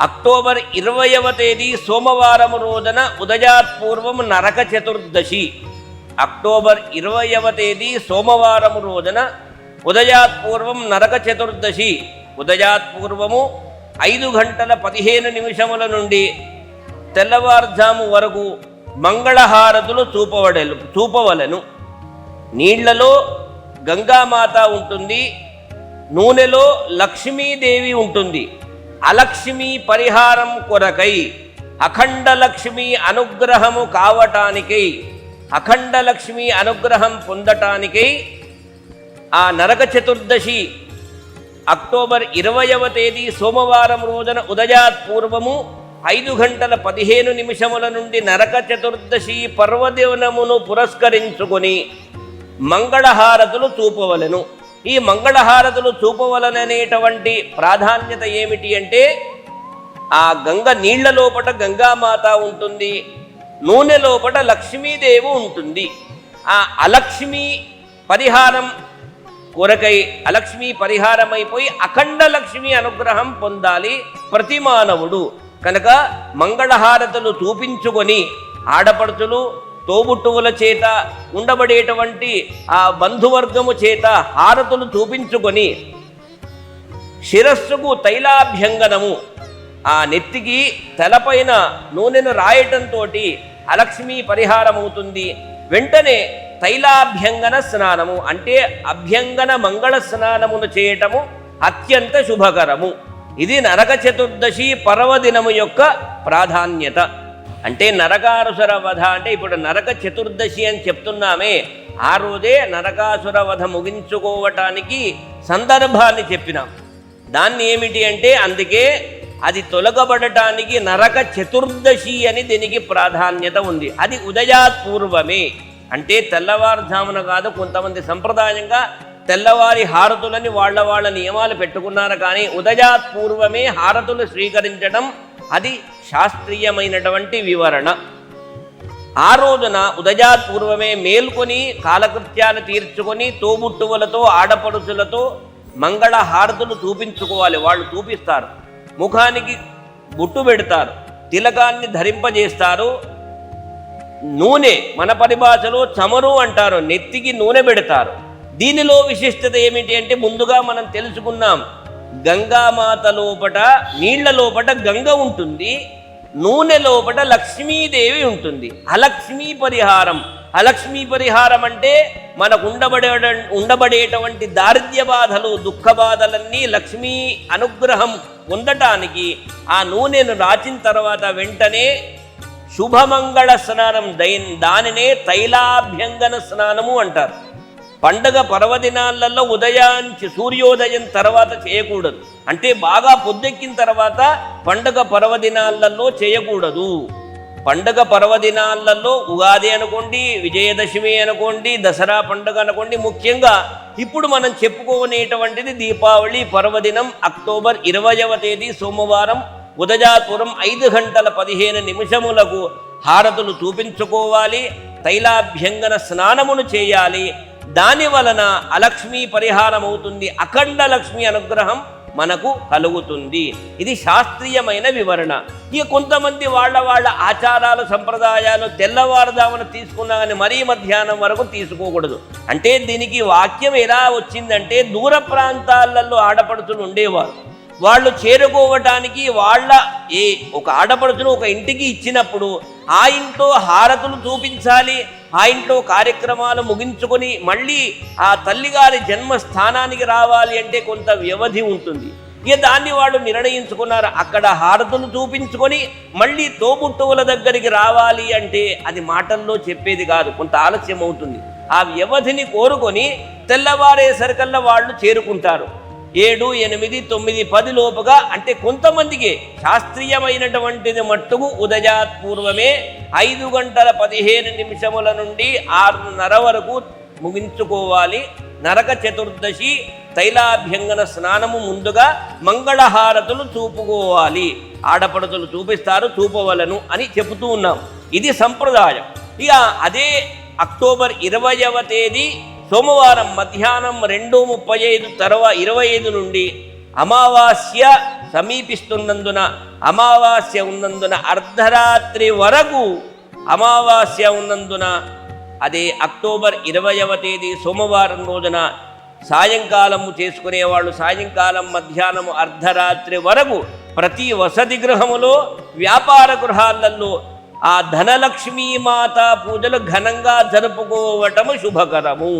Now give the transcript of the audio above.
October 20వ తేదీ సోమవారం రోజున ఉదయాత్పూర్వం నరక చతుర్దశి. అక్టోబర్ 20వ తేదీ సోమవారం రోజున ఉదయాత్పూర్వం నరక చతుర్దశి. ఉదయాత్పూర్వము 5:15 నుండి తెల్లవారుజాము వరకు మంగళహారతులు చూపవలెను. నీళ్లలో గంగామాత ఉంటుంది, నూనెలో లక్ష్మీదేవి ఉంటుంది. అలక్ష్మీ పరిహారం కొరకై అఖండ లక్ష్మీ అనుగ్రహము కావటానికై, అఖండ లక్ష్మీ అనుగ్రహం పొందటానికై ఆ నరక చతుర్దశి అక్టోబర్ 20వ తేదీ సోమవారం రోజున ఉదయాత్పూర్వము 5:15 నుండి నరక చతుర్దశి పర్వదినమును పురస్కరించుకొని మంగళహారతులు చూపవలెను. ఈ మంగళహారతులు చూపవలననేటువంటి ప్రాధాన్యత ఏమిటి అంటే, ఆ గంగ నీళ్ల లోపట గంగామాత ఉంటుంది, నూనె లోపట లక్ష్మీదేవి ఉంటుంది. ఆ అలక్ష్మీ పరిహారం కొరకై అలక్ష్మీ పరిహారమైపోయి అఖండ లక్ష్మీ అనుగ్రహం పొందాలి ప్రతి మానవుడు. కనుక మంగళహారతులు చూపించుకొని ఆడపడుచులు తోబుట్టువుల చేత ఉండబడేటువంటి ఆ బంధువర్గము చేత హారతులు చూపించుకొని శిరస్సుకు తైలాభ్యంగనము, ఆ నెత్తికి తలపైన నూనెను రాయటంతో అలక్ష్మీ పరిహారం అవుతుంది. వెంటనే తైలాభ్యంగన స్నానము అంటే అభ్యంగన మంగళ స్నానమును చేయటము అత్యంత శుభకరము. ఇది నరక చతుర్దశి పర్వదినము యొక్క ప్రాధాన్యత. అంటే నరకాసుర వధ అంటే ఇప్పుడు నరక చతుర్దశి అని చెప్తున్నామే, ఆ రోజే నరకాసుర వధ ముగించుకోవటానికి సందర్భాన్ని చెప్పినాం. దాన్ని ఏమిటి అంటే, అందుకే అది తొలగబడటానికి నరక చతుర్దశి అని దీనికి ప్రాధాన్యత ఉంది. అది ఉదయాత్పూర్వమే అంటే తెల్లవారుజామున కాదు. కొంతమంది సంప్రదాయంగా తెల్లవారి హారతులని వాళ్ళ నియమాలు పెట్టుకున్నారు, కానీ ఉదయాత్పూర్వమే హారతులు స్వీకరించడం అది శాస్త్రీయమైనటువంటి వివరణ. ఆ రోజున ఉదయాత్పూర్వమే మేల్కొని కాలకృత్యాలు తీర్చుకొని తోబుట్టువులతో ఆడపడుచులతో మంగళ హారతులు చూపించుకోవాలి. వాళ్ళు చూపిస్తారు, ముఖానికి బుట్టు పెడతారు, తిలకాన్ని ధరింపజేస్తారు. నూనె మన పరిభాషలో చమరు అంటారు, నెత్తికి నూనె పెడతారు. దీనిలో విశిష్టత ఏమిటి అంటే, ముందుగా మనం తెలుసుకున్నాం, గంగామాత లోపట నీళ్ల లోపట గంగ ఉంటుంది, నూనె లోపట లక్ష్మీదేవి ఉంటుంది. అలక్ష్మీ పరిహారం. అలక్ష్మీ పరిహారం అంటే మనకు ఉండబడేటువంటి దారిద్ర్య బాధలు, దుఃఖ బాధలన్నీ లక్ష్మీ అనుగ్రహం పొందటానికి ఆ నూనెను రాచిన తర్వాత వెంటనే శుభమంగళ స్నానం, దానినే తైలాభ్యంగన స్నానము అంటారు. పండగ పర్వదినాలలో సూర్యోదయం తర్వాత చేయకూడదు. అంటే బాగా పొద్దెక్కిన తర్వాత పండగ పర్వదినాలలో చేయకూడదు. పండగ పర్వదినాలలో ఉగాది అనుకోండి, విజయదశమి అనుకోండి, దసరా పండుగ అనుకోండి, ముఖ్యంగా ఇప్పుడు మనం చెప్పుకోనేటువంటిది దీపావళి పర్వదినం అక్టోబర్ 20వ తేదీ సోమవారం ఉదయాత్పూర్వం 5:15 హారతులు చూపించుకోవాలి, తైలాభ్యంగన స్నానమును చేయాలి. దాని వలన అలక్ష్మీ పరిహారం అవుతుంది, అఖండ లక్ష్మీ అనుగ్రహం మనకు కలుగుతుంది. ఇది శాస్త్రీయమైన వివరణ. ఇక కొంతమంది వాళ్ళ ఆచారాలు సంప్రదాయాలు తెల్లవారుదామున తీసుకున్నా కానీ మరీ మధ్యాహ్నం వరకు తీసుకోకూడదు. అంటే దీనికి వాక్యం ఎలా వచ్చిందంటే, దూర ప్రాంతాలలో ఆడపడుచులు ఉండేవారు, వాళ్ళు చేరుకోవటానికి ఒక ఆడపడుచును ఒక ఇంటికి ఇచ్చినప్పుడు ఆ ఇంట్లో హారతులు చూపించాలి. ఆ ఇంట్లో కార్యక్రమాలు ముగించుకొని మళ్ళీ ఆ తల్లిగారి జన్మస్థానానికి రావాలి అంటే కొంత వ్యవధి ఉంటుంది. ఇక దాన్ని వాళ్ళు నిర్ణయించుకున్నారు. అక్కడ హారతులు చూపించుకొని మళ్ళీ తోబుట్టువుల దగ్గరికి రావాలి అంటే అది మాటల్లో చెప్పేది కాదు, కొంత ఆలస్యం అవుతుంది. ఆ వ్యవధిని కోరుకొని తెల్లవారేసరికల్లా వాళ్ళు చేరుకుంటారు. 7, 8, 9, 10 లోపుగా. అంటే కొంతమందికి శాస్త్రీయమైనటువంటిది మట్టుకు ఉదయాత్పూర్వమే 5:15 నుండి 6:30 వరకు ముగించుకోవాలి. నరక చతుర్దశి తైలాభ్యంగన స్నానము ముందుగా మంగళహారతులు చూపుకోవాలి. ఆడపడుతులు చూపిస్తారు, చూపవలను అని చెబుతూ ఉన్నాం. ఇది సంప్రదాయం. ఇక అదే అక్టోబర్ 20వ తేదీ సోమవారం మధ్యాహ్నం 2:35 25 నుండి అమావాస్య సమీపిస్తున్నందున, అమావాస్య ఉన్నందున అర్ధరాత్రి వరకు, అమావాస్య ఉన్నందున అదే అక్టోబర్ 20వ తేదీ సోమవారం రోజున సాయంకాలము చేసుకునేవాళ్ళు సాయంకాలం, మధ్యాహ్నము, అర్ధరాత్రి వరకు ప్రతి వసతి గృహములో, వ్యాపార గృహాలలో ఆ ధనలక్ష్మీమాత పూజలు ఘనంగా జరుపుకోవటము శుభకరము.